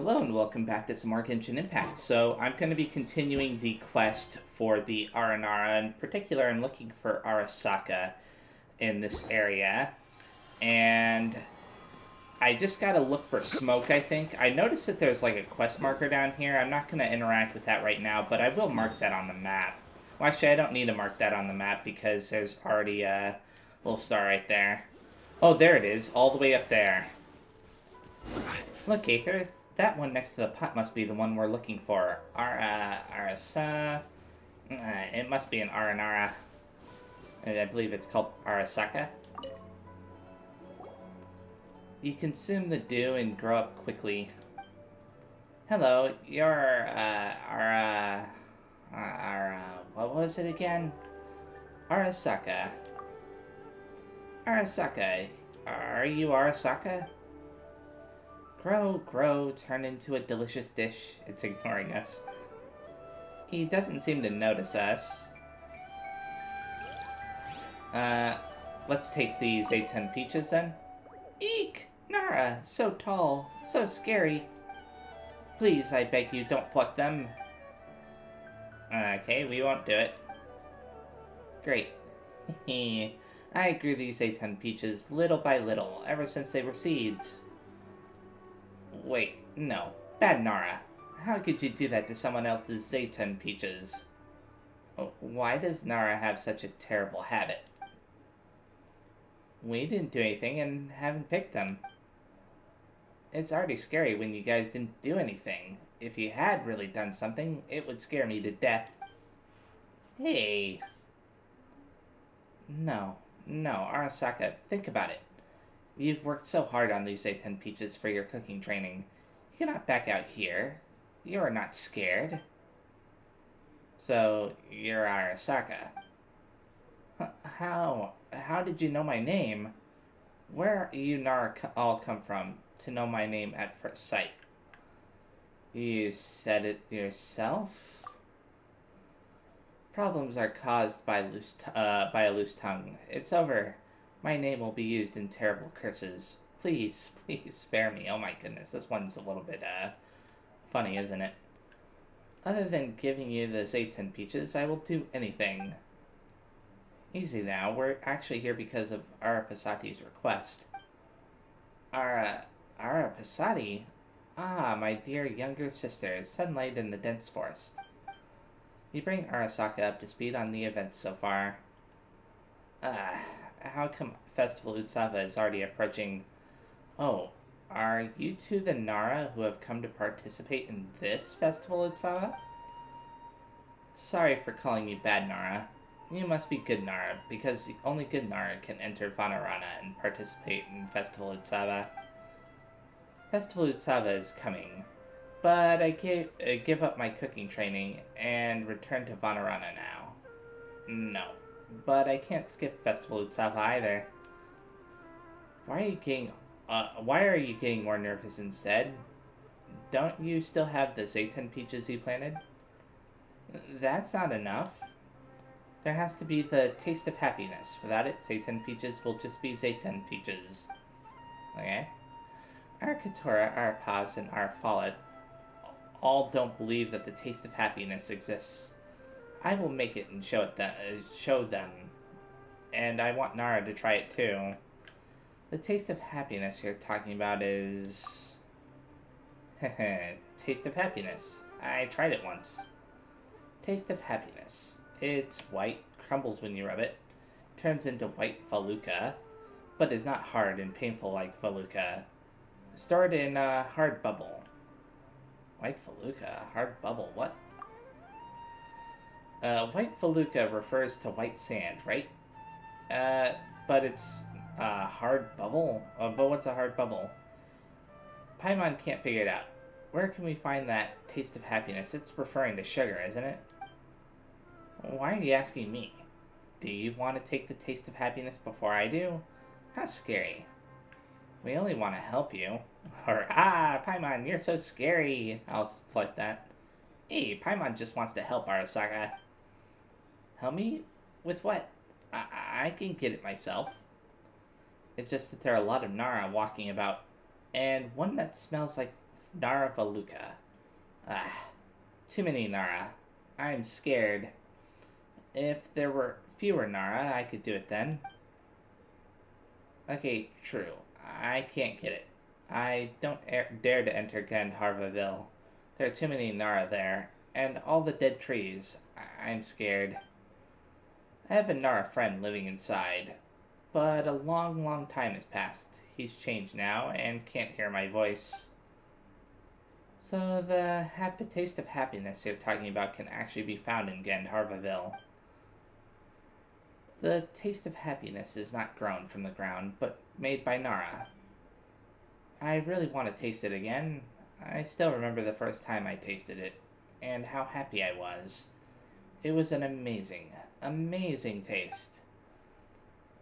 Hello and welcome back to some more Genshin Impact. So I'm going to be continuing the quest for the Aranara. In particular, I'm looking for Arasaka in this area. And I just got to look for smoke, I think. I noticed that there's like a quest marker down here. I'm not going to interact with that right now, but I will mark that on the map. Well, actually, I don't need to mark that on the map because there's already a little star right there. Oh, there it is, all the way up there. Look, Aether, that one next to the pot must be the one we're looking for. Arasa... it must be an Aranara. And I believe it's called Arasaka. You consume the dew and grow up quickly. Hello, you're, what was it again? Arasaka. Arasaka. Are you Arasaka? Grow, turn into a delicious dish. It's ignoring us. He doesn't seem to notice us. Let's take these A10 peaches then. Eek! Nara, so tall, so scary. Please, I beg you, don't pluck them. Okay, we won't do it. Great. I grew these A10 peaches little by little, ever since they were seeds. Wait, no. Bad Nara. How could you do that to someone else's Zayton peaches? Why does Nara have such a terrible habit? We didn't do anything and haven't picked them. It's already scary when you guys didn't do anything. If you had really done something, it would scare me to death. Hey. No, Arasaka, think about it. You've worked so hard on these A10 peaches for your cooking training. You cannot back out here. You are not scared. So, you're Arasaka. How did you know my name? Where you Nara all come from to know my name at first sight? You said it yourself? Problems are caused by a loose tongue. It's over. My name will be used in terrible curses. Please spare me. Oh my goodness, this one's a little bit, funny, isn't it? Other than giving you the Zayton peaches, I will do anything. Easy now, we're actually here because of Arapasati's request. Arapasati? Ah, my dear younger sister, sunlight in the dense forest. You bring Arasaka up to speed on the events so far. How come Festival Utsava is already approaching? Oh, are you two the Nara who have come to participate in this Festival Utsava? Sorry for calling you bad Nara. You must be good Nara, because the only good Nara can enter Vanarana and participate in Festival Utsava. Festival Utsava is coming, but I give up my cooking training and return to Vanarana now. No, but I can't skip Festival Utsava either. Why are you getting more nervous instead? Don't you still have the Zayton peaches you planted? That's not enough. There has to be the taste of happiness. Without it, Zayton peaches will just be Zayton peaches. Okay? Our Katora, our Paz, and our Follett all don't believe that the taste of happiness exists. I will make it and show them. And I want Nara to try it too. The taste of happiness you're talking about is... Taste of happiness. I tried it once. Taste of happiness. It's white, crumbles when you rub it, turns into white Faluka, but is not hard and painful like Faluka. Stored in a hard bubble. White Faluka, hard bubble, what? White Faluka refers to white sand, right? But it's a hard bubble? But what's a hard bubble? Paimon can't figure it out. Where can we find that taste of happiness? It's referring to sugar, isn't it? Why are you asking me? Do you want to take the taste of happiness before I do? How scary. We only want to help you. Or, Paimon, you're so scary. I'll select that. Hey, Paimon just wants to help Arasaka. Help me? With what? I can get it myself. It's just that there are a lot of Nara walking about, and one that smells like Nara Valuka. Ah, too many Nara. I'm scared. If there were fewer Nara, I could do it then. Okay, true. I can't get it. I don't dare to enter Gandharvaville. There are too many Nara there, and all the dead trees. I'm scared. I have a Nara friend living inside, but a long, long time has passed. He's changed now and can't hear my voice. So the taste of happiness you're talking about can actually be found in Gandharvaville. The taste of happiness is not grown from the ground, but made by Nara. I really want to taste it again. I still remember the first time I tasted it, and how happy I was. It was an amazing, amazing taste.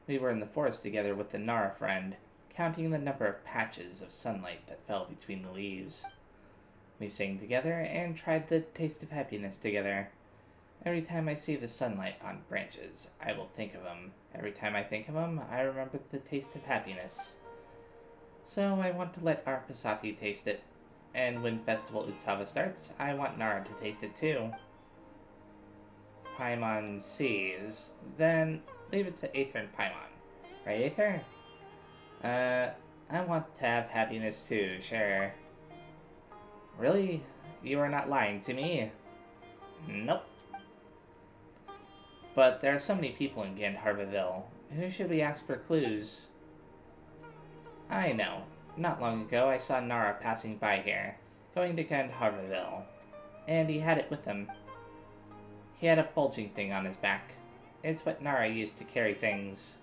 We were in the forest together with the Nara friend, counting the number of patches of sunlight that fell between the leaves. We sang together and tried the taste of happiness together. Every time I see the sunlight on branches, I will think of him. Every time I think of him, I remember the taste of happiness. So I want to let Arpasati taste it. And when Festival Utsava starts, I want Nara to taste it too. Paimon sees. Then leave it to Aether and Paimon. Right, Aether? I want to have happiness too, sure. Really? You are not lying to me? Nope. But there are so many people in Gandharvaville. Who should we ask for clues? I know. Not long ago, I saw Nara passing by here, going to Gandharvaville, and he had it with him. He had a bulging thing on his back. It's what Nara used to carry things.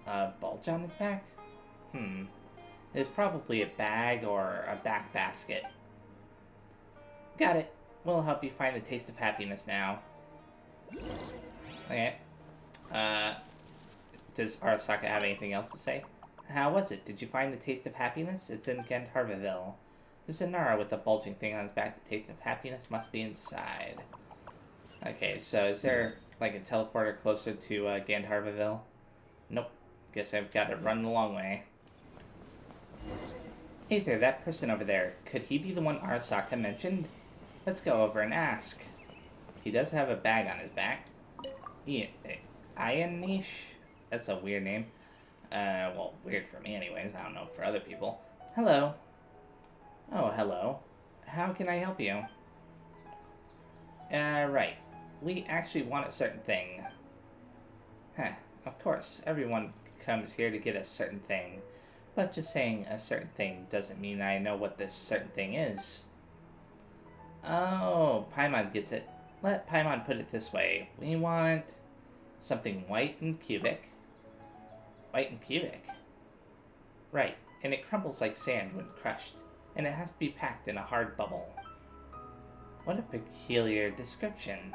A bulge on his back? It's probably a bag or a back basket. Got it. We'll help you find the taste of happiness now. Okay. Does Arasaka have anything else to say? How was it? Did you find the taste of happiness? It's in Gandharvaville. There's a Nara with a bulging thing on his back. The taste of happiness must be inside. Okay, so is there like a teleporter closer to Gandharvaville? Nope. Guess I've got to run the long way. Hey there, that person over there. Could he be the one Arasaka mentioned? Let's go over and ask. He does have a bag on his back. Ianish? That's a weird name. Well, weird for me anyways. I don't know for other people. Hello. Oh, hello. How can I help you? Right. We actually want a certain thing. Huh. Of course, everyone comes here to get a certain thing. But just saying a certain thing doesn't mean I know what this certain thing is. Oh, Paimon gets it. Let Paimon put it this way. We want something white and cubic. White and cubic? Right, and it crumbles like sand when crushed, and it has to be packed in a hard bubble. What a peculiar description.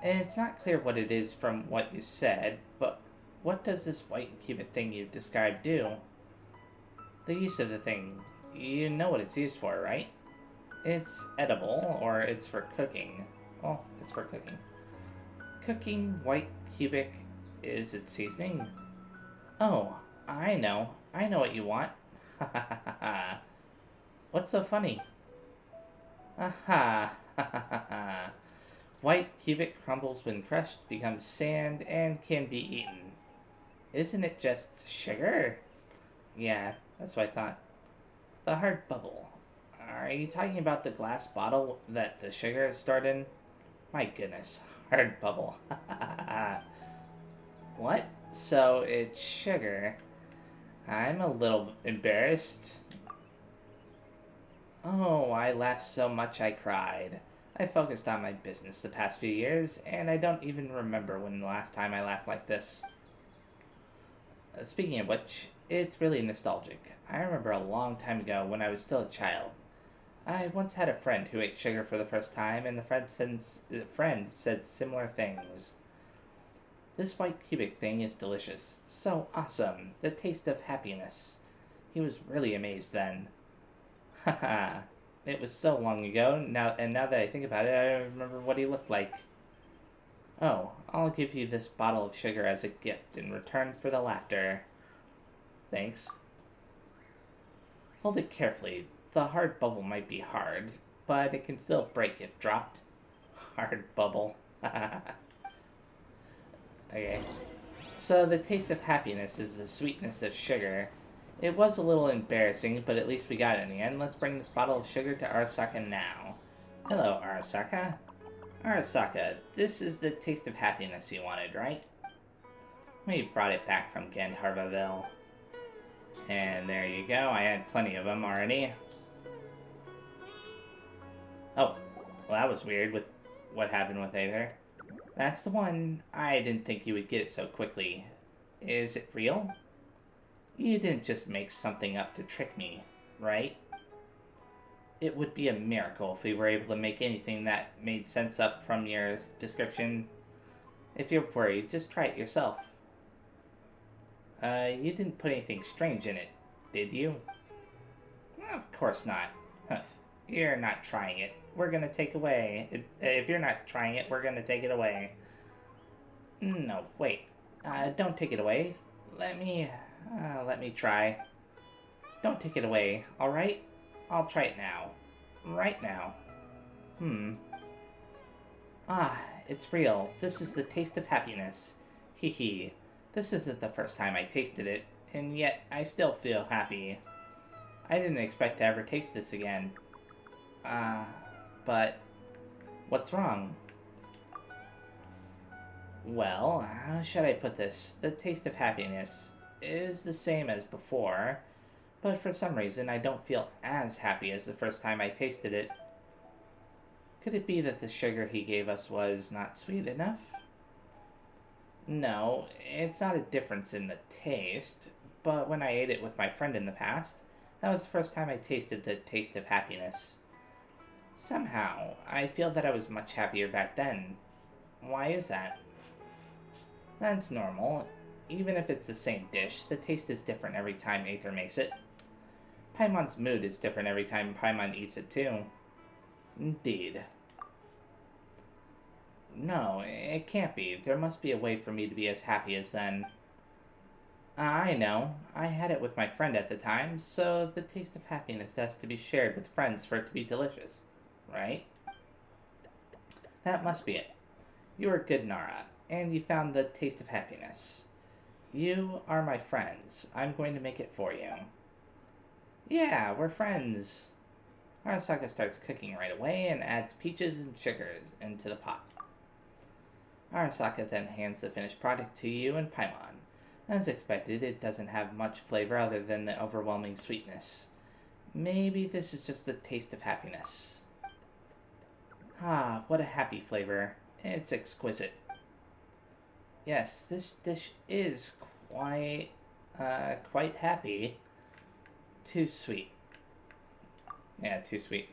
It's not clear what it is from what you said, but what does this white and cubic thing you've described do? The use of the thing, you know what it's used for, right? It's edible, or it's for cooking. Well, it's for cooking. Cooking white cubic is its seasoning? Oh, I know. I know what you want. Ha ha ha ha ha. What's so funny? Aha! Ha ha ha ha. White cubic crumbles when crushed, becomes sand, and can be eaten. Isn't it just sugar? Yeah, that's what I thought. The hard bubble. Are you talking about the glass bottle that the sugar is stored in? My goodness, hard bubble. What? So it's sugar. I'm a little embarrassed. Oh, I laughed so much I cried. I focused on my business the past few years, and I don't even remember when the last time I laughed like this. Speaking of which, it's really nostalgic. I remember a long time ago when I was still a child. I once had a friend who ate sugar for the first time, and the friend said similar things. This white cubic thing is delicious. So awesome. The taste of happiness. He was really amazed then. Haha. It was so long ago, now that I think about it, I don't remember what he looked like. Oh, I'll give you this bottle of sugar as a gift in return for the laughter. Thanks. Hold it carefully. the hard bubble might be hard, but it can still break if dropped. Hard bubble. Okay. So the taste of happiness is the sweetness of sugar. It was a little embarrassing, but at least we got it in the end. Let's bring this bottle of sugar to Arasaka now. Hello, Arasaka. Arasaka, this is the taste of happiness you wanted, right? We brought it back from Gandharvaville. And there you go, I had plenty of them already. Oh, well that was weird with what happened with Aether. That's the one. I didn't think you would get it so quickly. Is it real? You didn't just make something up to trick me, right? It would be a miracle if we were able to make anything that made sense up from your description. If you're worried, just try it yourself. You didn't put anything strange in it, did you? Of course not. Huh. You're not trying it. We're gonna take away. If you're not trying it, we're gonna take it away. No, wait. Don't take it away. Let me try. Don't take it away, alright? I'll try it now. Right now. Ah, it's real. This is the taste of happiness. Hee hee. This isn't the first time I tasted it, and yet I still feel happy. I didn't expect to ever taste this again. But what's wrong? Well, how should I put this? The taste of happiness is the same as before, but for some reason I don't feel as happy as the first time I tasted it. Could it be that the sugar he gave us was not sweet enough? No, it's not a difference in the taste, but when I ate it with my friend in the past, that was the first time I tasted the taste of happiness. Somehow, I feel that I was much happier back then. Why is that? That's normal. Even if it's the same dish, the taste is different every time Aether makes it. Paimon's mood is different every time Paimon eats it too. Indeed. No, it can't be. There must be a way for me to be as happy as then. I know. I had it with my friend at the time, so the taste of happiness has to be shared with friends for it to be delicious. Right? That must be it. You are good, Nara, and you found the taste of happiness. You are my friends. I'm going to make it for you. Yeah, we're friends. Arasaka starts cooking right away and adds peaches and sugars into the pot. Arasaka then hands the finished product to you and Paimon. As expected, it doesn't have much flavor other than the overwhelming sweetness. Maybe this is just the taste of happiness. Ah, what a happy flavor. It's exquisite. Yes, this dish is quite happy. Too sweet. Yeah, too sweet.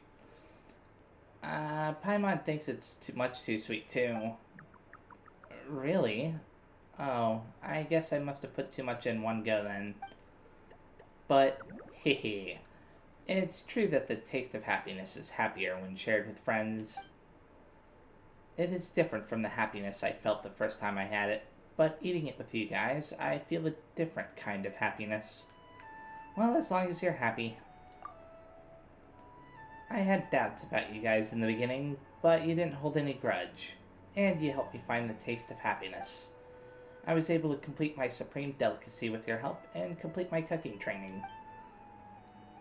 Paimon thinks it's too sweet too. Really? Oh, I guess I must have put too much in one go then. But, hehe. It's true that the taste of happiness is happier when shared with friends. It is different from the happiness I felt the first time I had it, but eating it with you guys, I feel a different kind of happiness. Well, as long as you're happy. I had doubts about you guys in the beginning, but you didn't hold any grudge, and you helped me find the taste of happiness. I was able to complete my supreme delicacy with your help and complete my cooking training.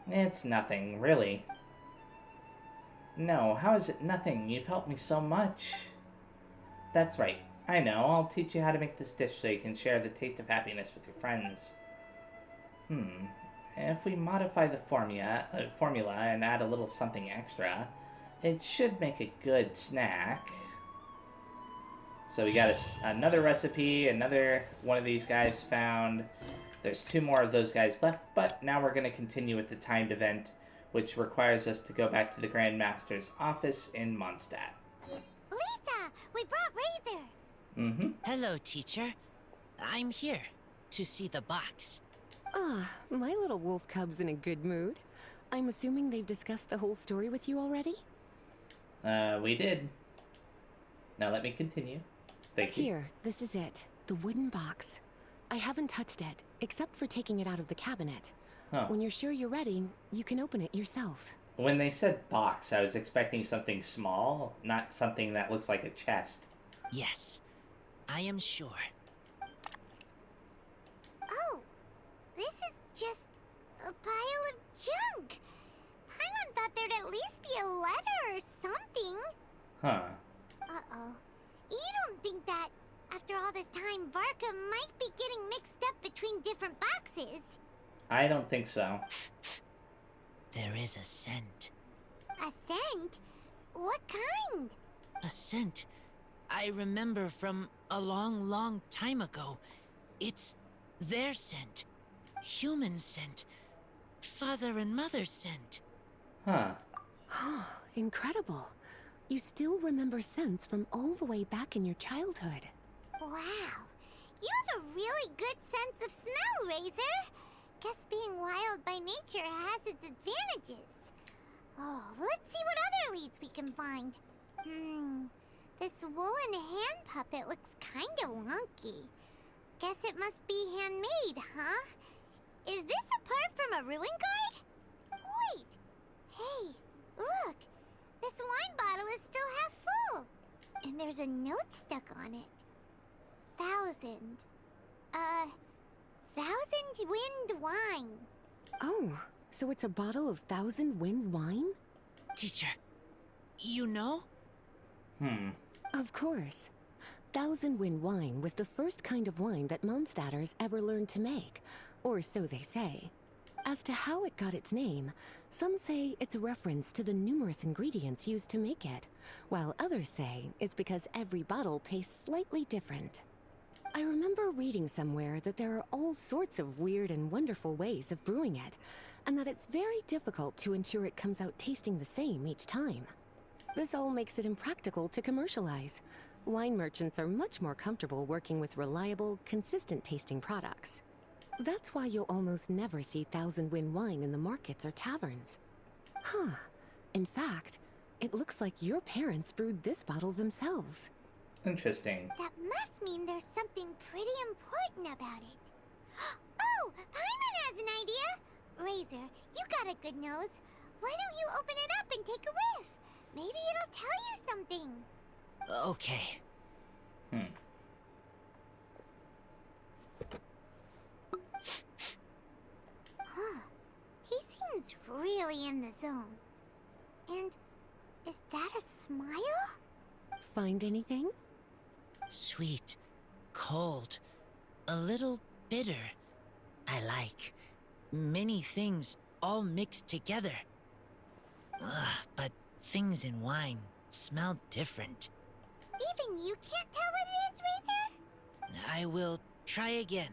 It's nothing, really. No, how is it nothing? You've helped me so much. That's right. I know. I'll teach you how to make this dish so you can share the taste of happiness with your friends. If we modify the formula and add a little something extra, it should make a good snack. So we got another recipe, another one of these guys found. There's 2 more of those guys left, but now we're going to continue with the timed event, which requires us to go back to the Grand Master's office in Mondstadt. Lisa, we brought Razor. Hello, teacher. I'm here to see the box. Ah, my little wolf cub's in a good mood. I'm assuming they've discussed the whole story with you already? We did. Now let me continue. Thank you. Here, this is it. The wooden box. I haven't touched it, except for taking it out of the cabinet. Huh. When you're sure you're ready, you can open it yourself. When they said box, I was expecting something small, not something that looks like a chest. Yes, I am sure. Oh, this is just a pile of junk. Paimon thought there'd at least be a letter or something. Huh. Uh-oh. You don't think that, after all this time, Varka might be getting mixed up between different boxes? I don't think so. There is a scent. A scent? What kind? A scent I remember from a long, long time ago. It's their scent. Human scent. Father and mother scent. Huh. Incredible. You still remember scents from all the way back in your childhood. Wow. You have a really good sense of smell, Razor. Guess being wild by nature has its advantages. Oh, let's see what other leads we can find. This woolen hand puppet looks kinda wonky. Guess it must be handmade, huh? Is this a part from a ruin guard? Wait. Hey, look. This wine bottle is still half full. And there's a note stuck on it. 1,000. 1,000 wind wine. Oh, so it's a bottle of 1,000 wind wine? Teacher, you know? Of course. 1,000 wind wine was the first kind of wine that Mondstadters ever learned to make, or so they say. As to how it got its name, some say it's a reference to the numerous ingredients used to make it, while others say it's because every bottle tastes slightly different. I remember reading somewhere that there are all sorts of weird and wonderful ways of brewing it, and that it's very difficult to ensure it comes out tasting the same each time. This all makes it impractical to commercialize. Wine merchants are much more comfortable working with reliable, consistent tasting products. That's why you'll almost never see 1,000 wind wine in the markets or taverns. Huh. In fact, it looks like your parents brewed this bottle themselves. Interesting. That must mean there's something pretty important about it. Oh, Paimon has an idea! Razor, you got a good nose. Why don't you open it up and take a whiff? Maybe it'll tell you something. Okay. Huh. He seems really in the zone. And is that a smile? Find anything? Sweet, cold, a little bitter. I like many things all mixed together. But things in wine smell different. Even you can't tell what it is, Razor? I will try again.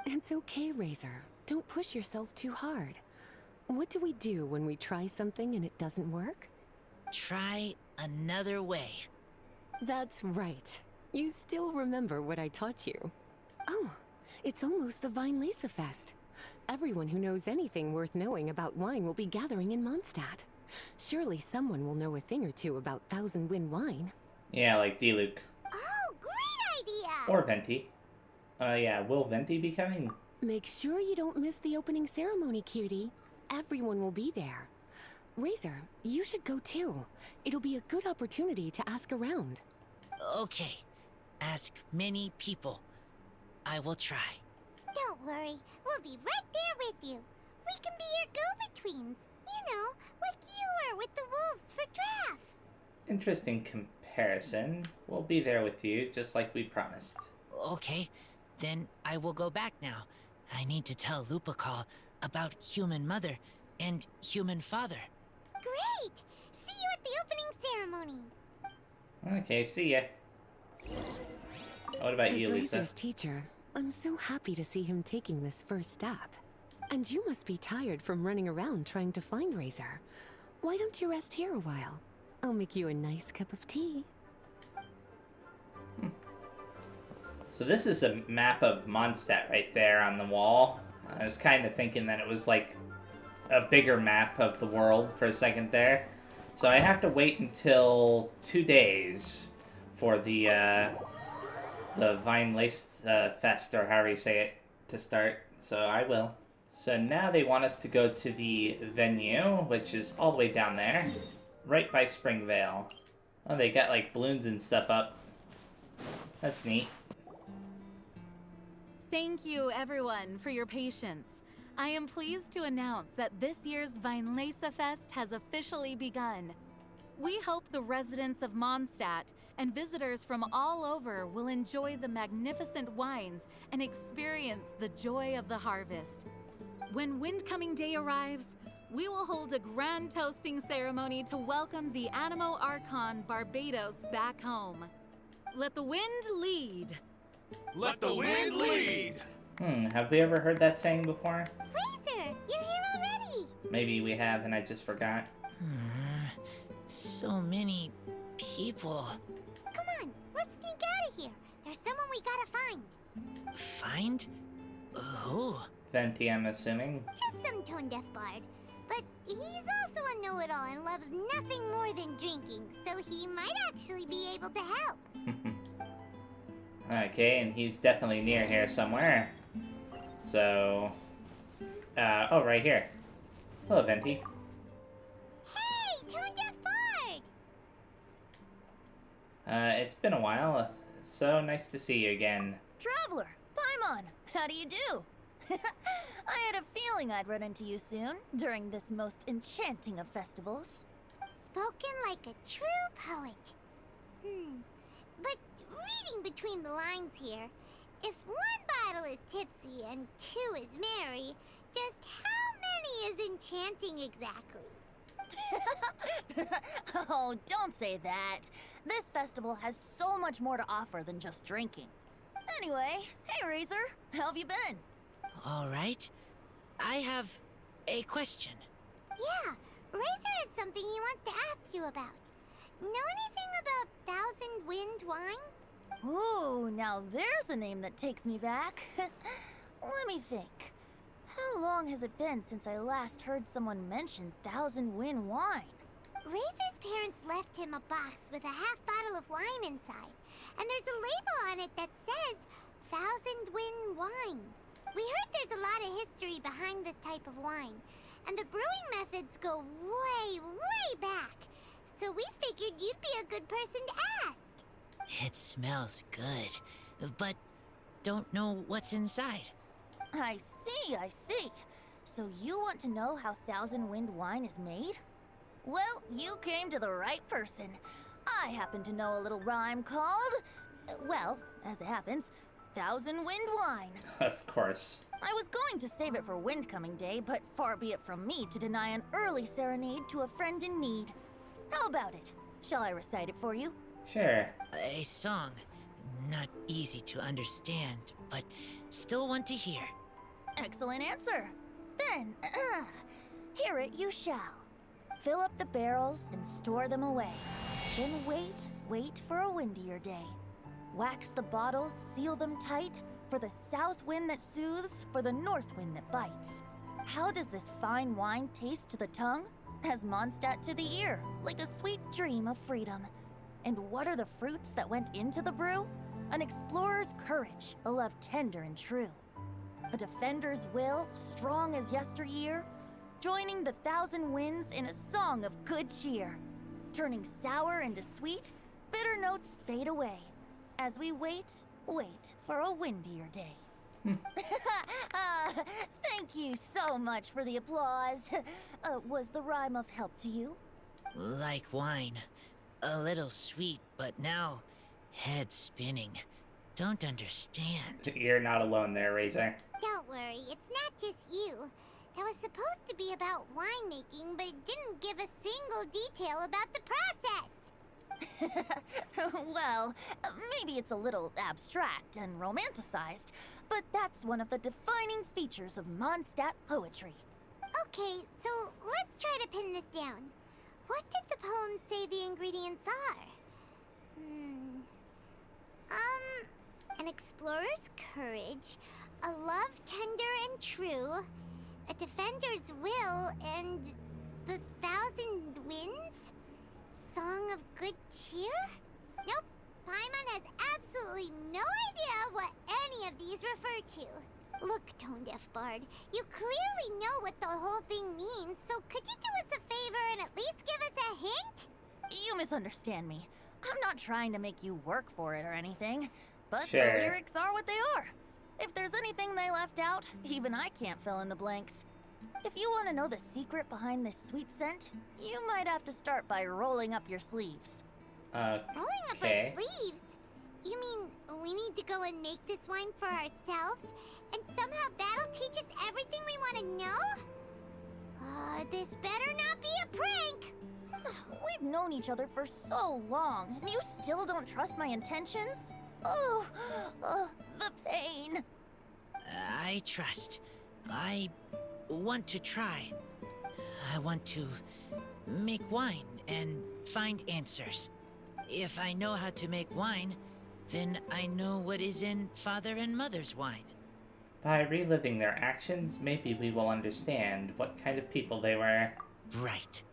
It's okay, Razor. Don't push yourself too hard. What do we do when we try something and it doesn't work? Try another way. That's right. You still remember what I taught you. Oh, it's almost the Weinlese Fest. Everyone who knows anything worth knowing about wine will be gathering in Mondstadt. Surely someone will know a thing or two about 1,000 wind wine. Yeah, like D-Luke. Oh, great idea! Or Venti. Yeah, will Venti be coming? Make sure you don't miss the opening ceremony, cutie. Everyone will be there. Razor, you should go too. It'll be a good opportunity to ask around. Okay. Ask many people. I will try. Don't worry, we'll be right there with you. We can be your go-betweens. You know, like you were with the wolves for draft. Interesting comparison. We'll be there with you, just like we promised. Okay, then I will go back now. I need to tell Lupacol about human mother and human father. Great! See you at the opening ceremony. Okay, see ya. What about you, As Lisa? Razor's teacher, I'm so happy to see him taking this first step. And you must be tired from running around trying to find Razor. Why don't you rest here a while? I'll make you a nice cup of tea. So this is a map of Mondstadt right there on the wall. I was kind of thinking that it was like a bigger map of the world for a second there. So I have to wait until 2 days for the the Vine Lace Fest, or however you say it, to start, so I will. So now they want us to go to the venue, which is all the way down there, right by Springvale. Oh, they got like balloons and stuff up. That's neat. Thank you, everyone, for your patience. I am pleased to announce that this year's Vinelesa Fest has officially begun. We hope the residents of Mondstadt and visitors from all over will enjoy the magnificent wines and experience the joy of the harvest. When Windcoming Day arrives, we will hold a grand toasting ceremony to welcome the Animo Archon Barbados back home. Let the wind lead. Let the wind lead! Have we ever heard that saying before? Razor, you're here already! Maybe we have and I just forgot. So many people. Come on, let's sneak out of here. There's someone we gotta find. Find? Who? Venti, I'm assuming. Just some tone-deaf bard. But he's also a know-it-all and loves nothing more than drinking, so he might actually be able to help. Okay, and he's definitely near here somewhere. So, oh, right here. Hello, Venti. Hey, tone-deaf bard! It's been a while. It's so nice to see you again. Traveler, Paimon, how do you do? I had a feeling I'd run into you soon, during this most enchanting of festivals. Spoken like a true poet. But reading between the lines here, if one bottle is tipsy and two is merry, just how many is enchanting exactly? Oh, don't say that. This festival has so much more to offer than just drinking. Anyway, hey Razor, how have you been? All right. I have a question. Yeah, Razor has something he wants to ask you about. Know anything about Thousand Wind wine? Ooh, now there's a name that takes me back. Let me think. How long has it been since I last heard someone mention Thousand Wind wine? Razor's parents left him a box with a half bottle of wine inside, and there's a label on it that says Thousand Wind wine. We heard there's a lot of history behind this type of wine, and the brewing methods go way, way back. So we figured you'd be a good person to ask. It smells good, but don't know what's inside. I see. So you want to know how Thousand Wind wine is made? Well, you came to the right person. I happen to know a little rhyme called, well, as it happens, Thousand Wind wine. Of course. I was going to save it for Windcoming Day, but far be it from me to deny an early serenade to a friend in need. How about it? Shall I recite it for you? Sure. A song. Not easy to understand, but still want to hear. Excellent answer. Then, hear it you shall. Fill up the barrels and store them away. Then wait for a windier day. Wax the bottles, seal them tight, for the south wind that soothes, for the north wind that bites. How does this fine wine taste to the tongue? As Mondstadt to the ear, like a sweet dream of freedom. And what are the fruits that went into the brew? An explorer's courage, a love tender and true. A defender's will, strong as yesteryear, joining the thousand winds in a song of good cheer. Turning sour into sweet, bitter notes fade away, as we wait for a windier day. Thank you so much for the applause. Was the rhyme of help to you? Like wine. A little sweet, but now head spinning. Don't understand. You're not alone there, Razor. Don't worry, it's not just you. That was supposed to be about winemaking, but it didn't give a single detail about the process. Well, maybe it's a little abstract and romanticized, but that's one of the defining features of Mondstadt poetry. Okay, so let's try to pin this down. What did the poem say the ingredients are? An explorer's courage, a love tender and true, a defender's will, and the thousand winds? Song of good cheer? Nope, Paimon has absolutely no idea what any of these refer to. Look, Tone Deaf Bard, you clearly know what the whole thing means, so could you do us a favor and at least give us a hint? You misunderstand me. I'm not trying to make you work for it or anything, but Sure. the lyrics are what they are. If there's anything they left out, even I can't fill in the blanks. If you want to know the secret behind this sweet scent, you might have to start by rolling up your sleeves. Rolling up our Okay. sleeves? You mean we need to go and make this wine for ourselves, and somehow that'll teach us everything we want to know? This better not be a prank! We've known each other for so long, and you still don't trust my intentions? Oh, the pain. I trust. I want to try. I want to make wine and find answers. If I know how to make wine, then I know what is in Father and Mother's wine. By reliving their actions, maybe we will understand what kind of people they were. Right.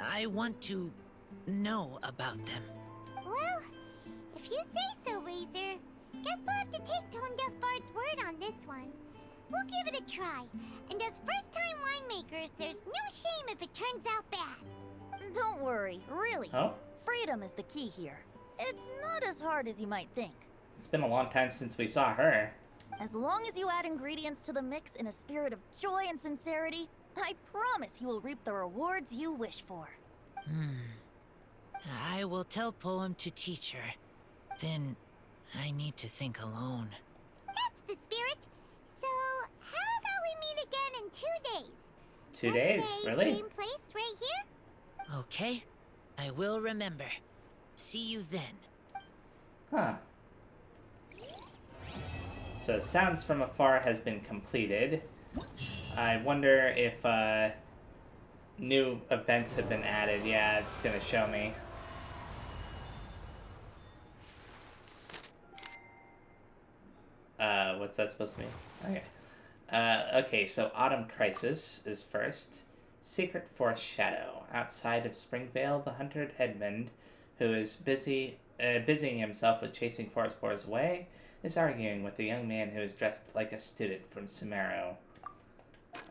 I want to know about them. Well, if you say so, Razor, guess we'll have to take Tone Deaf Bard's word on this one. We'll give it a try, and as first-time winemakers, there's no shame if it turns out bad. Don't worry, really. Oh, Freedom is the key here. It's not as hard as you might think. it's been a long time since we saw her. As long as you add ingredients to the mix in a spirit of joy and sincerity, I promise you will reap the rewards you wish for. I will tell Poem to teach her. Then I need to think alone. That's the spirit. So, how about we meet again in 2 days? 2 Let's days? say Really? Same place, right here? Okay, I will remember. See you then. Huh. So, Sounds from Afar has been completed. I wonder if new events have been added. Yeah, it's gonna show me. What's that supposed to mean? Okay. Okay, so Autumn Crisis is first. Secret Forest Shadow. Outside of Springvale, the hunter Edmund, who is busying himself with chasing forest boars away, is arguing with a young man who is dressed like a student from Sumeru.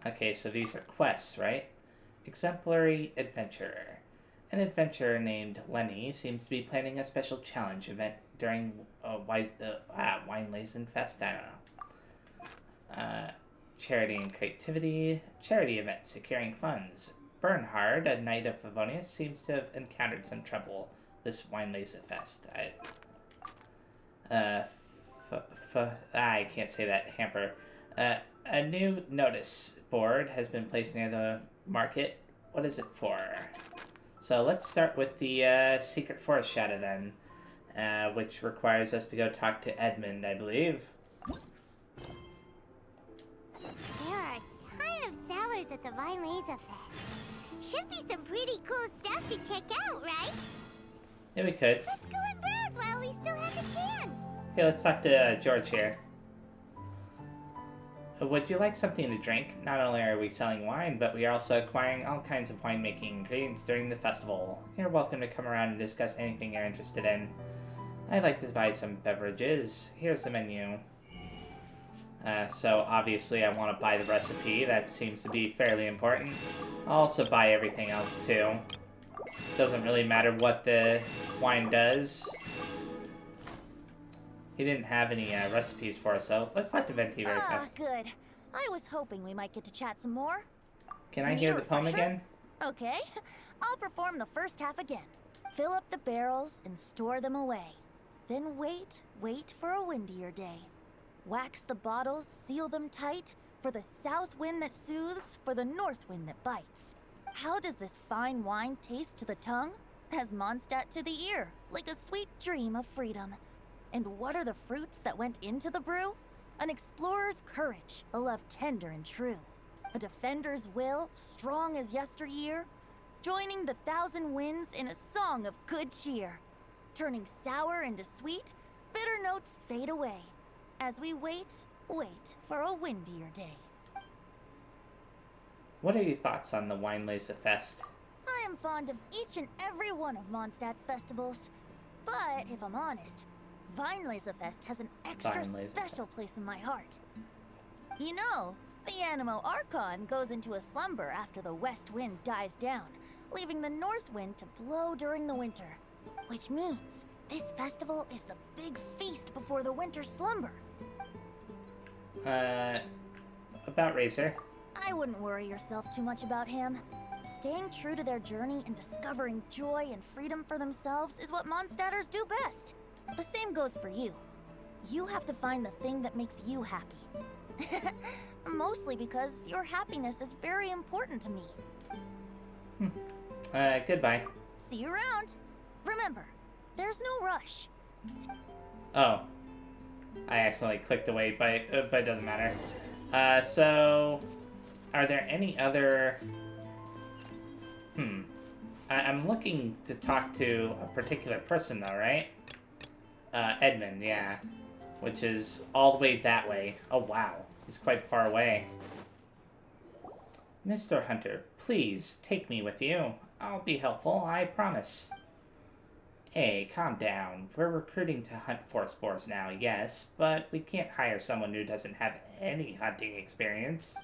Okay, so these are quests, right? Exemplary Adventurer. An adventurer named Lenny seems to be planning a special challenge event during Winelays and Fest. I don't know. Charity and Creativity. Charity event securing funds. Bernhard, a knight of Favonius, seems to have encountered some trouble this Winelays Fest. I can't say that. Hamper. A new notice board has been placed near the market. What is it for? So let's start with the Secret Forest Shadow then, which requires us to go talk to Edmund, I believe. There are a ton of sellers at the Vinelaza Fest. Should be some pretty cool stuff to check out, right? Yeah, we could. Let's go and browse while we still have the chance. Okay, let's talk to George here. Would you like something to drink? Not only are we selling wine, but we are also acquiring all kinds of winemaking ingredients during the festival. You're welcome to come around and discuss anything you're interested in. I'd like to buy some beverages. Here's the menu. So obviously I want to buy the recipe. That seems to be fairly important. I'll also buy everything else too. Doesn't really matter what the wine does. He didn't have any recipes for us, so let's talk to Venti very fast. Good. I was hoping we might get to chat some more. Can I Need hear a the poem refresher? again? Okay, I'll perform the first half again. Fill up the barrels and store them away. Then wait for a windier day. Wax the bottles, seal them tight, for the south wind that soothes, for the north wind that bites. How does this fine wine taste to the tongue? As Mondstadt to the ear, like a sweet dream of freedom. And what are the fruits that went into the brew? An explorer's courage, a love tender and true. A defender's will, strong as yesteryear. Joining the thousand winds in a song of good cheer. Turning sour into sweet, bitter notes fade away. As we wait for a windier day. What are your thoughts on the Winelaza Fest? I am fond of each and every one of Mondstadt's festivals. But if I'm honest, Vinelasafest has an extra Vinelasafest. special place in my heart. You know, the Animo Archon goes into a slumber after the west wind dies down, leaving the north wind to blow during the winter. Which means this festival is the big feast before the winter slumber. About Razor. I wouldn't worry yourself too much about him. Staying true to their journey and discovering joy and freedom for themselves is what Mondstadters do best. The same goes for you. You have to find the thing that makes you happy. Mostly because your happiness is very important to me. Goodbye. See you around. Remember, there's no rush. Oh. I accidentally clicked away, but it doesn't matter. So... Are there any other... I'm looking to talk to a particular person, though, right? Edmund, yeah. Which is all the way that way. Oh, wow. He's quite far away. Mr. Hunter, please take me with you. I'll be helpful, I promise. Hey, calm down. We're recruiting to hunt for spores now, yes, but we can't hire someone who doesn't have any hunting experience.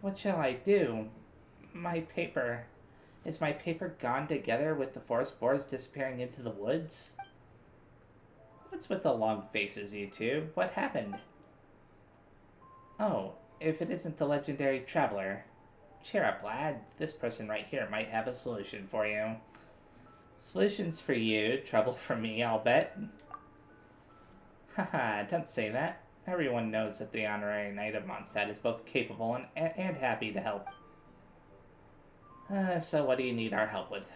What shall I do? My paper... Is my paper gone together with the forest spores disappearing into the woods? What's with the long faces, you two? What happened? Oh, if it isn't the legendary traveler. Cheer up, lad. This person right here might have a solution for you. Solutions for you, trouble for me, I'll bet. Haha, don't say that. Everyone knows that the honorary knight of Mondstadt is both capable and happy to help. So what do you need our help with?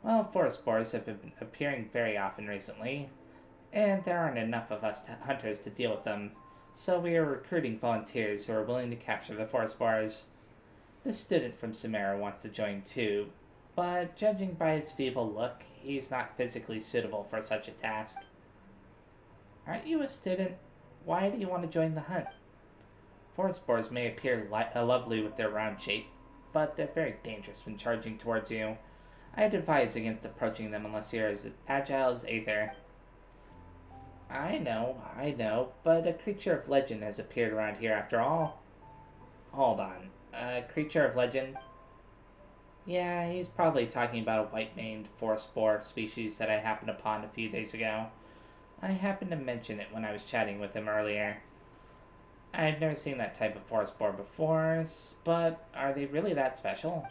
Well, forest spores have been appearing very often recently, and there aren't enough of us hunters to deal with them, so we are recruiting volunteers who are willing to capture the forest spores. This student from Samara wants to join too, but judging by his feeble look, he's not physically suitable for such a task. Aren't you a student? Why do you want to join the hunt? Forest spores may appear lovely with their round shape, but they're very dangerous when charging towards you. I'd advise against approaching them unless you're as agile as Aether. I know, but a creature of legend has appeared around here after all. Hold on, a creature of legend? Yeah, he's probably talking about a white-maned forest spore species that I happened upon a few days ago. I happened to mention it when I was chatting with him earlier. I've never seen that type of forest spore before, but are they really that special?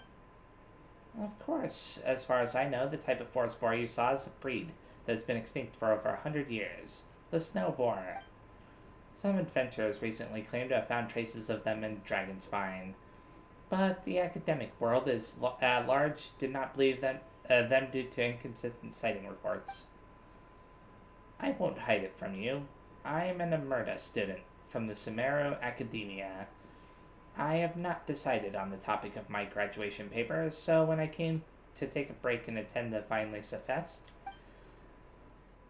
Of course. As far as I know, the type of forest spore you saw is a breed that has been extinct for over 100 years. The snow borer. Some adventurers recently claim to have found traces of them in Dragonspine, but the academic world at large did not believe them due to inconsistent sighting reports. I won't hide it from you. I am an Emerda student from the Samaro Academia. I have not decided on the topic of my graduation paper, so when I came to take a break and attend the Vinelasafest,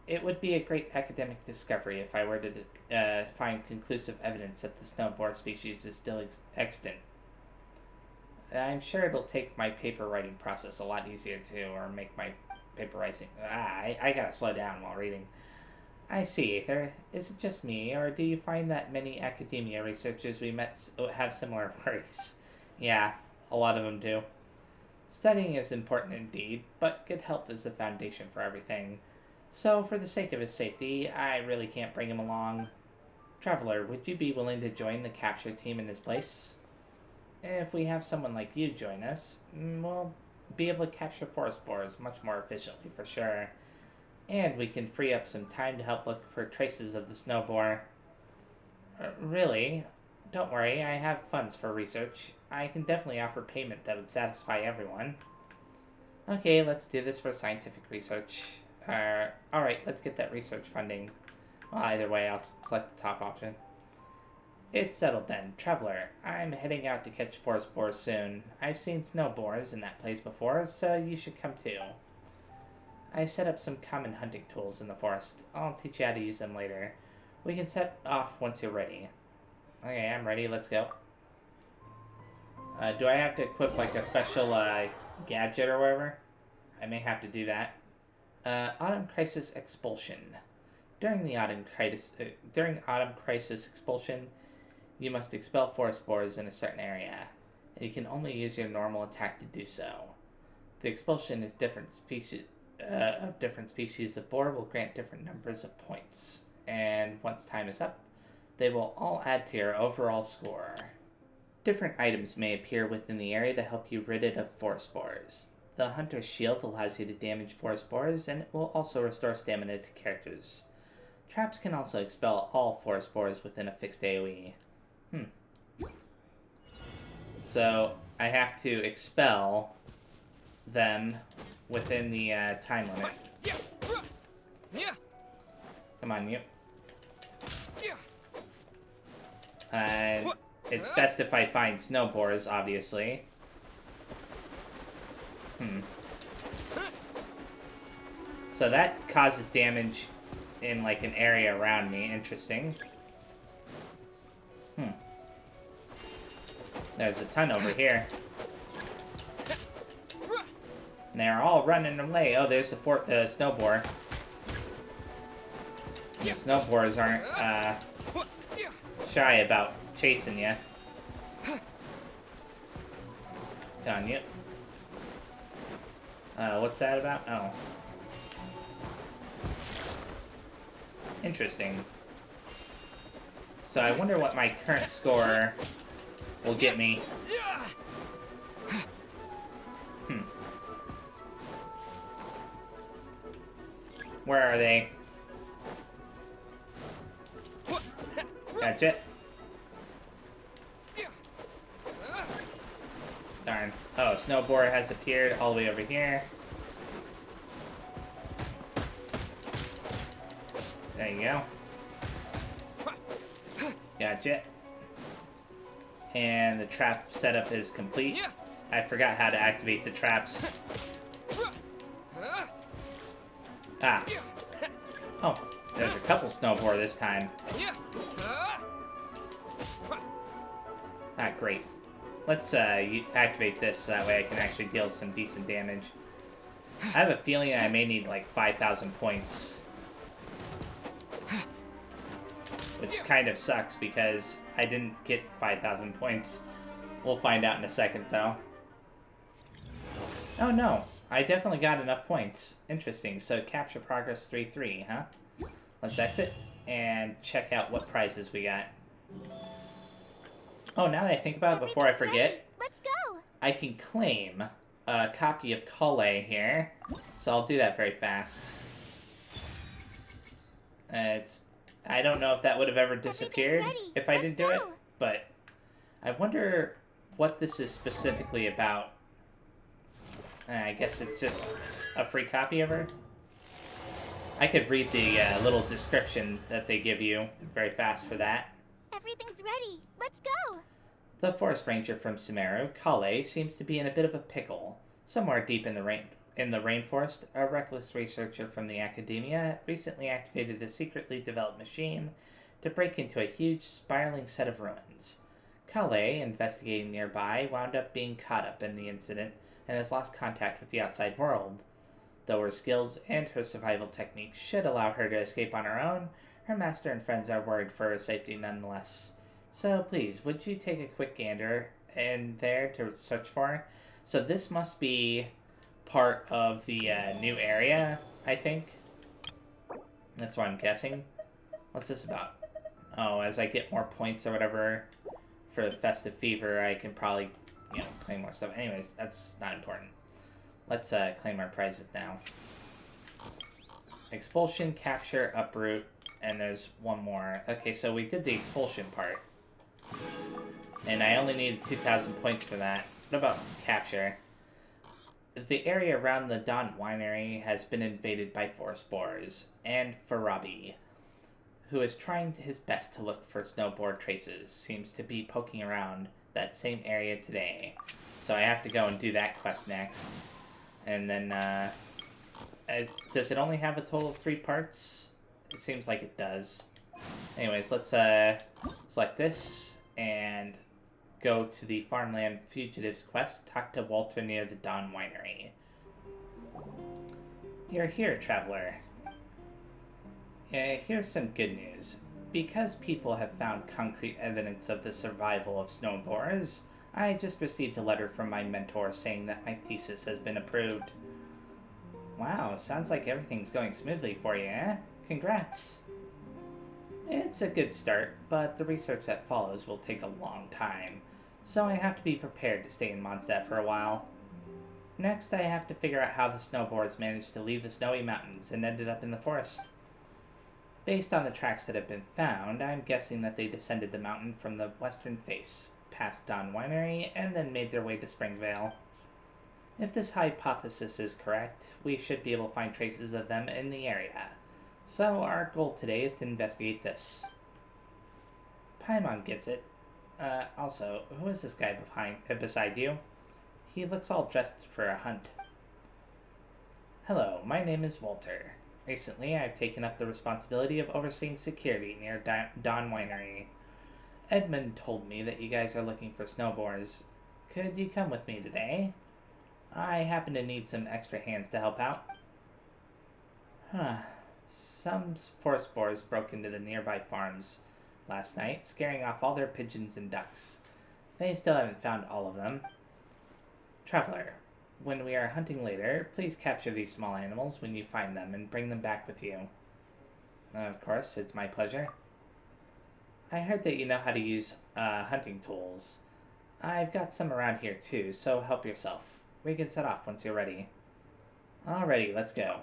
it would be a great academic discovery if I were to find conclusive evidence that the snow borer species is still extant. I'm sure it'll take my paper writing process a lot easier too, or make my paper writing... I gotta slow down while reading. I see, Aether. Is it just me, or do you find that many academia researchers we met have similar worries? Yeah, a lot of them do. Studying is important indeed, but good health is the foundation for everything. So, for the sake of his safety, I really can't bring him along. Traveler, would you be willing to join the capture team in his place? If we have someone like you join us, we'll be able to capture forest spores much more efficiently for sure. And we can free up some time to help look for traces of the snow borer. Really? Don't worry, I have funds for research. I can definitely offer payment that would satisfy everyone. Okay, let's do this for scientific research. Alright, let's get that research funding. Well, either way, I'll select the top option. It's settled then. Traveler, I'm heading out to catch forest spores soon. I've seen snow borers in that place before, so you should come too. I set up some common hunting tools in the forest. I'll teach you how to use them later. We can set off once you're ready. Okay, I'm ready. Let's go. Do I have to equip like a special gadget or whatever? I may have to do that. Autumn Crisis Expulsion. During Autumn Crisis Expulsion, you must expel forest spores in a certain area, and you can only use your normal attack to do so. The expulsion is different species of boar will grant different numbers of points, and once time is up, they will all add to your overall score. Different items may appear within the area to help you rid it of forest spores. The Hunter's Shield allows you to damage forest spores, and it will also restore stamina to characters. Traps can also expel all forest spores within a fixed AoE. So, I have to expel them within the time limit. Come on, you. And it's best if I find snow boars, obviously. So that causes damage in, like, an area around me. Interesting. There's a ton over here. And they're all running away. Oh, there's a snow boar. The snow boars aren't, shy about chasing you. Come on, you. What's that about? Oh. Interesting. So I wonder what my current score will get me. Where are they? Gotcha. Darn. Oh, Snowboard has appeared all the way over here. There you go. Gotcha. And the trap setup is complete. I forgot how to activate the traps. Ah. Oh, there's a couple snowboard this time. Ah, great. Let's activate this so that way I can actually deal some decent damage. I have a feeling I may need like 5,000 points. Which kind of sucks because I didn't get 5,000 points. We'll find out in a second though. Oh no, I definitely got enough points. Interesting, so capture progress 3-3, huh? Let's exit and check out what prizes we got. Oh, now that I think about it, before I forget, ready. Let's go. I can claim a copy of Kale here, so I'll do that very fast. I don't know if that would have ever disappeared if I didn't do it, but I wonder what this is specifically about. I guess it's just a free copy of her. I could read the little description that they give you very fast for that. Everything's ready. Let's go. The forest ranger from Sumeru, Kale, seems to be in a bit of a pickle. Somewhere deep in the rainforest, a reckless researcher from the academia recently activated a secretly developed machine to break into a huge spiraling set of ruins. Kale, investigating nearby, wound up being caught up in the incident and has lost contact with the outside world. Though her skills and her survival techniques should allow her to escape on her own, her master and friends are worried for her safety nonetheless. So please, would you take a quick gander in there to search for her? So this must be part of the new area, I think. That's what I'm guessing. What's this about? Oh, as I get more points or whatever for Festive Fever, I can probably, claim more stuff. Anyways, that's not important. Let's claim our prizes now. Expulsion, capture, uproot, and there's one more. Okay, so we did the expulsion part. And I only needed 2,000 points for that. What about capture? The area around the Dawn Winery has been invaded by forest boars, and Farabi, who is trying his best to look for snowboard traces, seems to be poking around that same area today. So I have to go and do that quest next. And then, does it only have a total of 3 parts? It seems like it does. Anyways, let's select this and go to the Farmland Fugitives quest. Talk to Walter near the Dawn Winery. You're here, traveler. Here's some good news. Because people have found concrete evidence of the survival of snowboarders, I just received a letter from my mentor saying that my thesis has been approved. Wow, sounds like everything's going smoothly for you, eh? Congrats. It's a good start, but the research that follows will take a long time, so I have to be prepared to stay in Mondstadt for a while. Next, I have to figure out how the snowboarders managed to leave the snowy mountains and ended up in the forest. Based on the tracks that have been found, I'm guessing that they descended the mountain from the western face, past Dawn Winery, and then made their way to Springvale. If this hypothesis is correct, we should be able to find traces of them in the area. So our goal today is to investigate this. Paimon gets it. Also, who is this guy beside you? He looks all dressed for a hunt. Hello, my name is Walter. Recently, I've taken up the responsibility of overseeing security near Dawn Winery. Edmund told me that you guys are looking for snowboarders. Could you come with me today? I happen to need some extra hands to help out. Some forest boars broke into the nearby farms last night, scaring off all their pigeons and ducks. They still haven't found all of them. Traveler, when we are hunting later, please capture these small animals when you find them and bring them back with you. Of course, it's my pleasure. I heard that you know how to use hunting tools. I've got some around here too, so help yourself. We can set off once you're ready. Alrighty, let's go.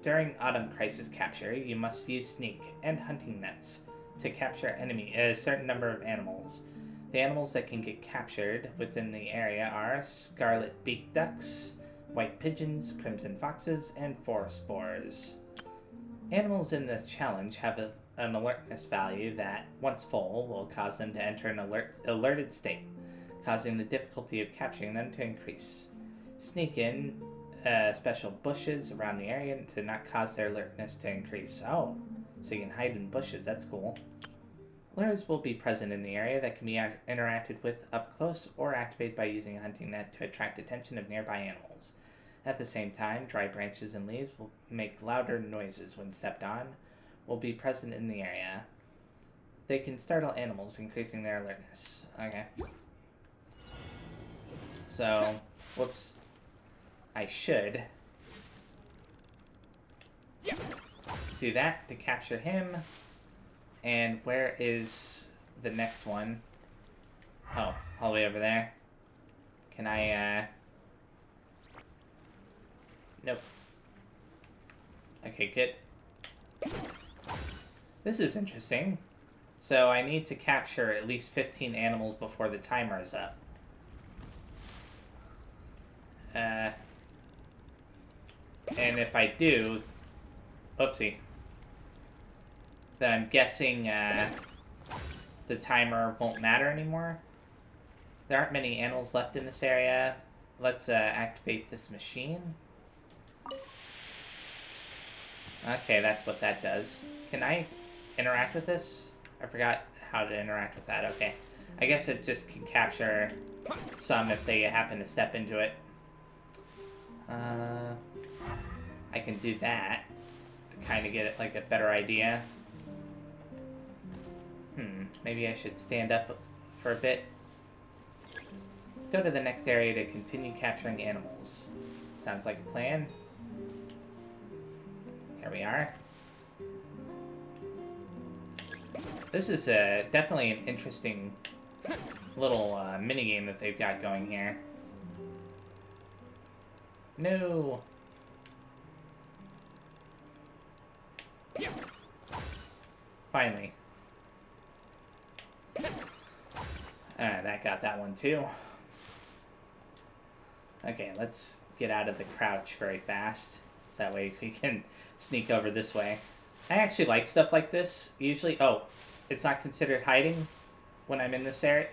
During Autumn Crisis capture, you must use sneak and hunting nets to capture a certain number of animals. The animals that can get captured within the area are scarlet-beaked ducks, white pigeons, crimson foxes, and forest boars. Animals in this challenge have an alertness value that, once full, will cause them to enter an alerted state, causing the difficulty of capturing them to increase. Sneak in special bushes around the area to not cause their alertness to increase. Oh, so you can hide in bushes, that's cool. Lures will be present in the area that can be interacted with up close or activated by using a hunting net to attract attention of nearby animals. At the same time, dry branches and leaves will make louder noises when stepped on, will be present in the area. They can startle animals, increasing their alertness. Okay. So, whoops. I should do that to capture him. And where is the next one? Oh, all the way over there. Can I, Nope. Okay, good. This is interesting. So I need to capture at least 15 animals before the timer is up. And if I do, oopsie, then I'm guessing the timer won't matter anymore. There aren't many animals left in this area. Let's activate this machine. Okay, that's what that does. Can I interact with this? I forgot how to interact with that. Okay. I guess it just can capture some if they happen to step into it. I can do that to kind of get it like a better idea. Maybe I should stand up for a bit. Go to the next area to continue capturing animals. Sounds like a plan. Here we are. This is definitely an interesting little minigame that they've got going here. No! Finally. That got that one too. Okay, let's get out of the crouch very fast. So that way we can sneak over this way. I actually like stuff like this. Usually, oh, it's not considered hiding when I'm in this area.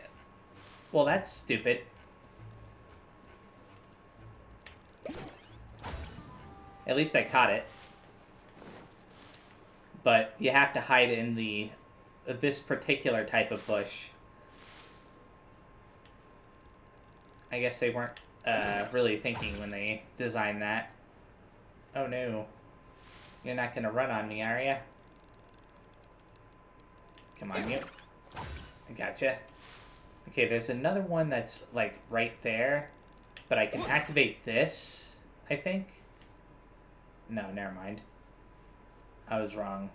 Well, that's stupid. At least I caught it. But you have to hide in this particular type of bush. I guess they weren't really thinking when they designed that. Oh no. You're not gonna run on me, are ya? Come on, you. I gotcha. Okay, there's another one that's, like, right there. But I can activate this, I think. No, never mind. I was wrong.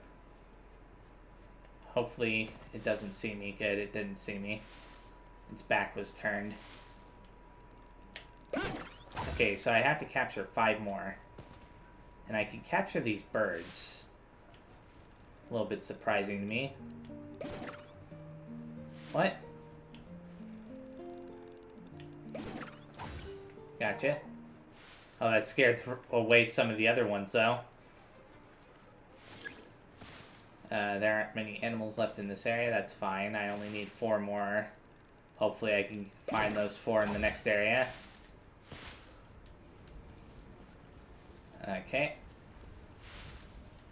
Hopefully it doesn't see me. Good, it didn't see me. Its back was turned. Okay, so I have to capture 5 more. And I can capture these birds. A little bit surprising to me. What? Gotcha. Oh, that scared away some of the other ones, though. There aren't many animals left in this area. That's fine. I only need 4 more. Hopefully I can find those 4 in the next area. Okay.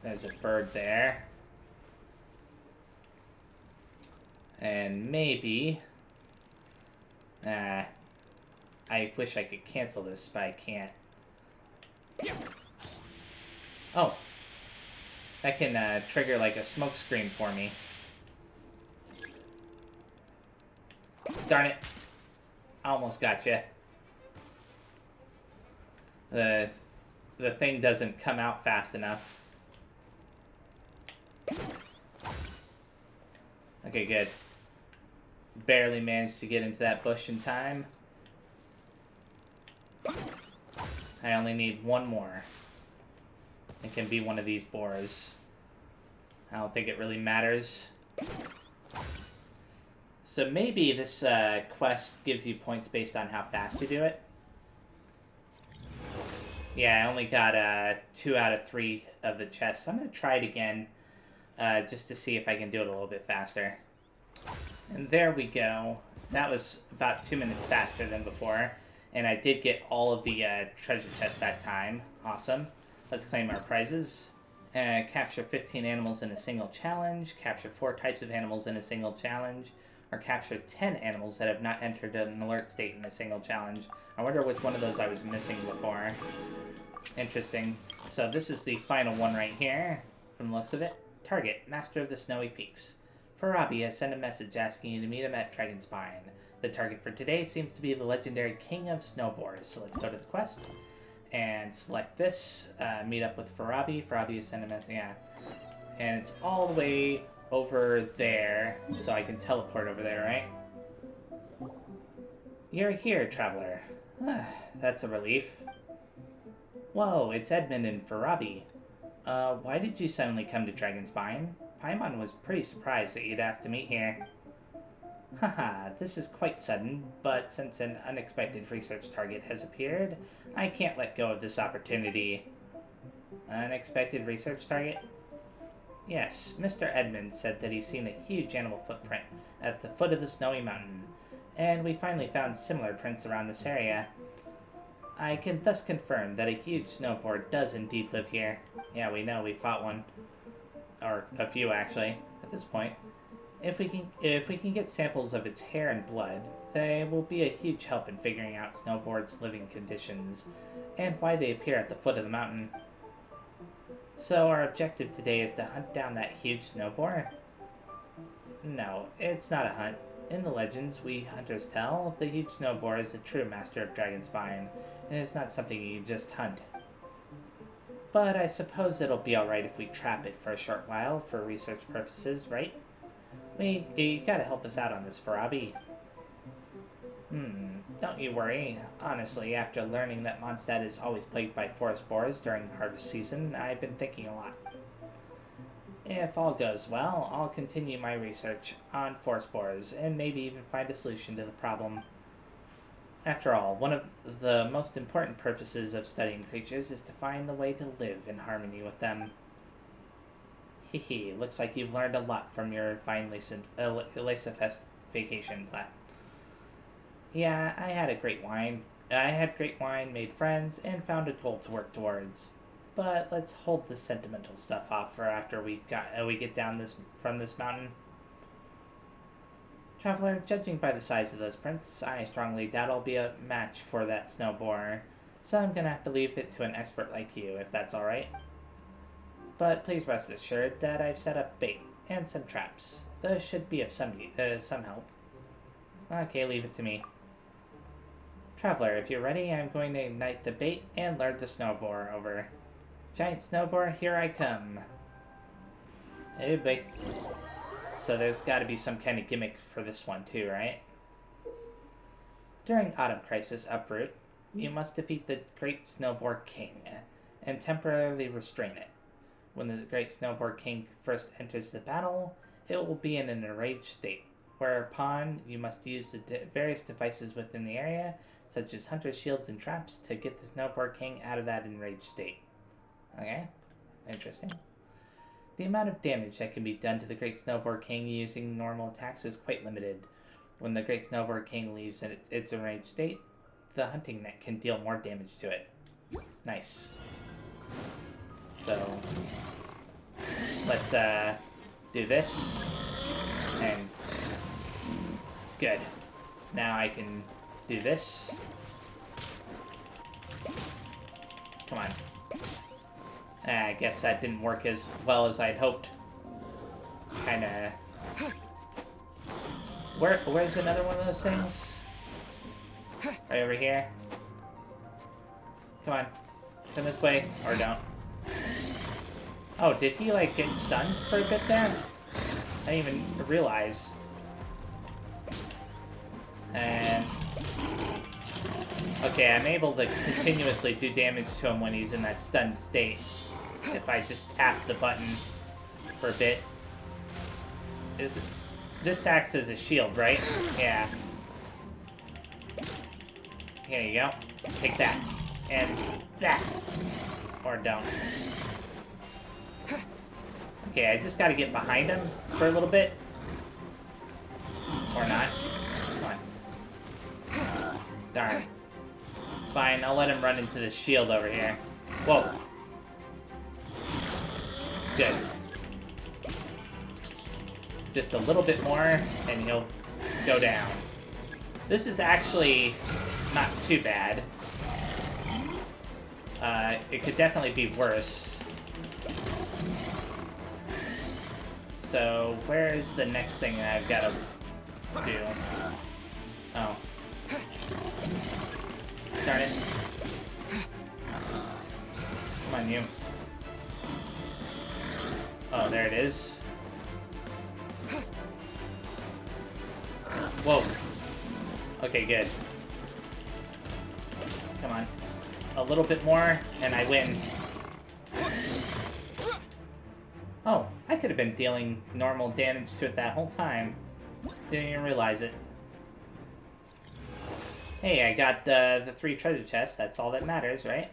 There's a bird there. And maybe... I wish I could cancel this, but I can't. Oh. That can trigger like a smoke screen for me. Darn it. Almost gotcha. The thing doesn't come out fast enough. Okay, good. Barely managed to get into that bush in time. I only need 1 more. It can be one of these boars. I don't think it really matters. So maybe this quest gives you points based on how fast you do it. Yeah, I only got 2 out of 3 of the chests. I'm going to try it again just to see if I can do it a little bit faster. And there we go. That was about 2 minutes faster than before. And I did get all of the treasure chests that time. Awesome. Let's claim our prizes. Capture 15 animals in a single challenge. Capture 4 types of animals in a single challenge. Or capture 10 animals that have not entered an alert state in a single challenge. I wonder which one of those I was missing before. Interesting. So this is the final one right here, from the looks of it. Target, Master of the Snowy Peaks. Farabi has sent a message asking you to meet him at Drakenspine. The target for today seems to be the legendary King of Snowboards. So let's go to the quest and select this. Meet up with Farabi. Farabi has sent a message, yeah. And it's all the way over there, so I can teleport over there, right? You're here, traveler. That's a relief. Whoa, it's Edmund and Farabi. Why did you suddenly come to Drakenspine? Paimon was pretty surprised that you'd asked to meet here. Haha, this is quite sudden, but since an unexpected research target has appeared, I can't let go of this opportunity. Unexpected research target? Yes, Mr. Edmund said that he's seen a huge animal footprint at the foot of the snowy mountain, and we finally found similar prints around this area. I can thus confirm that a huge snowboard does indeed live here. Yeah, we know, we fought one. Or a few, actually, at this point. If we can get samples of its hair and blood, they will be a huge help in figuring out snowboard's living conditions, and why they appear at the foot of the mountain. So our objective today is to hunt down that huge snowboard? No, it's not a hunt. In the legends we hunters tell, the huge snowboard is the true master of Drakenspine, and it's not something you can just hunt. But I suppose it'll be alright if we trap it for a short while for research purposes, right? You gotta help us out on this, Farabi. Don't you worry. Honestly, after learning that Mondstadt is always plagued by forest boars during the harvest season, I've been thinking a lot. If all goes well, I'll continue my research on forest boars, and maybe even find a solution to the problem. After all, one of the most important purposes of studying creatures is to find the way to live in harmony with them. Hehe, looks like you've learned a lot from your fine Lacefest vacation, Platt. Yeah, I had great wine, made friends, and found a goal to work towards. But let's hold the sentimental stuff off for after we get down from this mountain. Traveler, judging by the size of those prints, I strongly doubt I'll be a match for that snowboard. so I'm gonna have to leave it to an expert like you, if that's alright. But please rest assured that I've set up bait and some traps. Those should be of some help. Okay, leave it to me. Traveler, if you're ready, I'm going to ignite the bait and lure the snowboard over. Giant snowboard, here I come. Hey, big. So there's got to be some kind of gimmick for this one too, right? During Autumn Crisis Uproot, you must defeat the Great Snowboard King and temporarily restrain it. When the Great Snowboard King first enters the battle, it will be in an enraged state, whereupon you must use the various devices within the area, such as hunter's shields and traps, to get the Snowboard King out of that enraged state. Okay, interesting. The amount of damage that can be done to the Great Snowboard King using normal attacks is quite limited. When the Great Snowboard King leaves in its enraged state, the hunting net can deal more damage to it. Nice. So, let's do this, and good. Now I can do this. Come on. I guess that didn't work as well as I'd hoped. Kinda... Where's another one of those things? Right over here. Come on. Come this way, or don't. Oh, did he, like, get stunned for a bit there? I didn't even realize. And... okay, I'm able to continuously do damage to him when he's in that stunned state. If I just tap the button for a bit. This acts as a shield, right? Yeah. Here you go. Take that. And that. Or don't. Okay, I just gotta get behind him for a little bit. Or not. Come on. Darn. Fine, I'll let him run into the shield over here. Whoa. Good. Just a little bit more, and he'll go down. This is actually not too bad. It could definitely be worse. So, where is the next thing that I've got to do? Oh. Darn it. Come on, you. Oh, there it is. Whoa. Okay, good. Come on. A little bit more, and I win. Oh, I could have been dealing normal damage to it that whole time. Didn't even realize it. Hey, I got the 3 treasure chests. That's all that matters, right?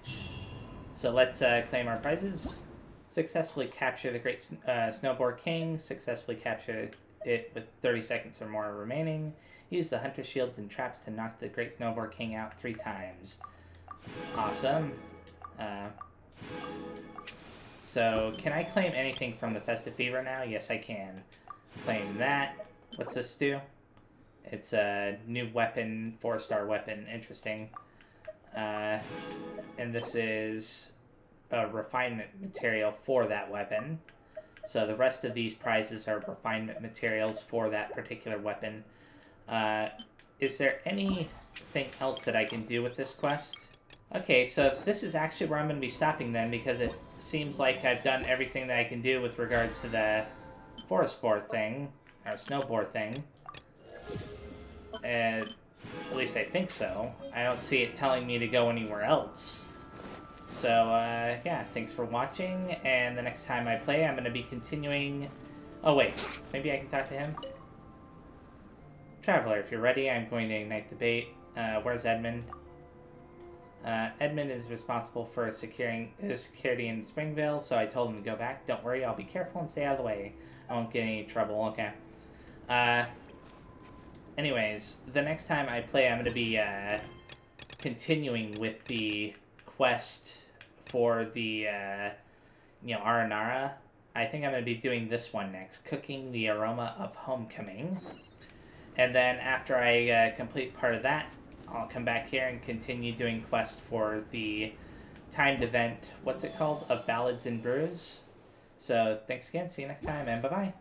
So let's claim our prizes. Successfully capture the Great Snowboard King. Successfully capture it with 30 seconds or more remaining. Use the hunter shields and traps to knock the Great Snowboard King out 3 times. Awesome. So, can I claim anything from the Festive Fever now? Yes, I can. Claim that. What's this do? It's a new weapon, 4-star weapon. Interesting. And this is a refinement material for that weapon. So the rest of these prizes are refinement materials for that particular weapon. Is there anything else that I can do with this quest? Okay, so this is actually where I'm going to be stopping then, because it seems like I've done everything that I can do with regards to the forest board thing, or snowboard thing. At least I think so. I don't see it telling me to go anywhere else. So, yeah, thanks for watching, and the next time I play, I'm going to be continuing... Oh, wait, maybe I can talk to him? Traveler, if you're ready, I'm going to ignite the bait. Where's Edmund? Edmund is responsible for securing security in Springvale, so I told him to go back. Don't worry, I'll be careful and stay out of the way. I won't get any trouble, okay. Anyways, the next time I play, I'm going to be continuing with the quest for the, Aranara. I think I'm going to be doing this one next, Cooking the Aroma of Homecoming. And then after I complete part of that, I'll come back here and continue doing quest for the timed event, what's it called? Of Ballads and Brews. So thanks again, see you next time, and bye-bye.